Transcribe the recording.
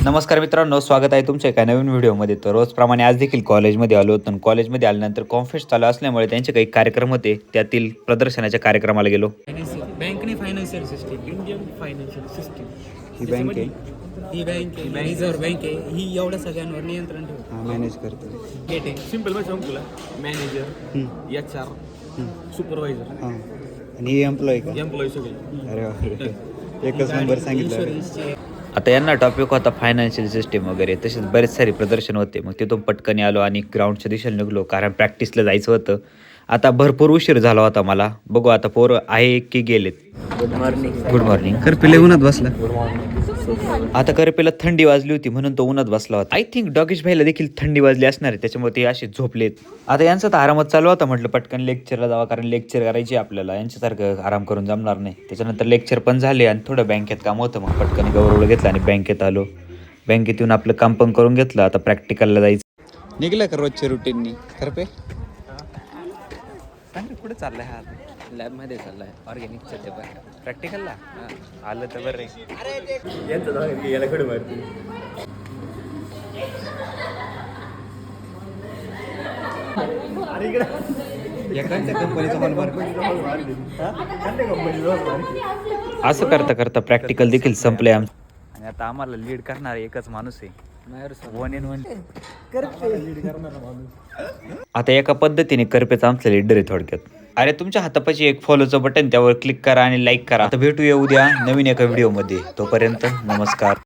नमस्कार मित्रांनो, स्वागत आहे तुमच्या एका नवीन व्हिडिओमध्ये. तर रोजप्रमाणे आज देखील कॉलेजमध्ये आलो होतो. कॉलेजमध्ये आल्यानंतर कॉन्फरन्स चालू असल्यामुळे त्यांचे काही कार्यक्रम होते, त्यातील प्रदर्शनाच्या कार्यक्रमाला गेलो. बँक नाही, financial system, Indian financial system. ही बँक आहे, ही बँक आहे, रिझर्व्ह बँक आहे. ही एवढ्या सगळ्यांवर नियंत्रण ठेवते. मॅनेज करते. गेट आहे, सिम्पल भाषा सांगू तुला. मॅनेजर, HR, सुपरवायझर, हां, आणि ही एम्प्लॉय का? एम्प्लॉई सगळे. अरे बापरे, एकच नंबर सांगितलं. इन्शुरन्सचे आता यांना टॉपिक होता फायनान्शियल सिस्टीम वगैरे, तसेच बरेच सारे प्रदर्शन होते. मग तिथून पटकन आलो आणि ग्राउंडच्या दिशेने निघलो, कारण प्रॅक्टिसला जायचं होतं. आता भरपूर उशीर झाला होता मला. बघू आता पोरं आहे की गेलेत. Good morning. कर पिले उन्हात बसला. आता करपेला थंडी वाजली होती म्हणून तो उन्हात बसला होता. आय थिंक डॉगेश भाईला देखील थंडी वाजली असणार आहे, त्याच्यामुळे ते असे झोपलेत. आता यांचा तर आरामात चालू होता. म्हटलं पटकन लेक्चरला जावा, कारण लेक्चर करायची आपल्याला. यांच्यासारखं आराम करून जमणार नाही. त्याच्यानंतर लेक्चर पण झाले आणि थोडं बँकेत काम होतं. मग पटकन गौरवलं घेतलं आणि बँकेत आलो. बँकेत येऊन आपलं काम पण करून घेतलं. आता प्रॅक्टिकलला जायचं. निघलं का रोजच्या रुटीननी? कर पे कुठे चाललाय हा? लॅबमध्ये चाललाय ऑर्गॅनिकचं ते पण. प्रॅक्टिकलला आलं तर बरं. याला कडे मारते. असं करता करता प्रॅक्टिकल देखील संपले आमचं. आणि आता आम्हाला लीड करणार एकच माणूस आहे, 1 in 1. आता एका पद्धतीने करपेचा आमचा लीडर आहे थोडक्यात. अरे तुमच्या हातापाशी एक फॉलोचं बटन, त्यावर क्लिक करा आणि लाईक करा. आता भेटूया उद्या नवीन एका व्हिडिओमध्ये. तोपर्यंत नमस्कार.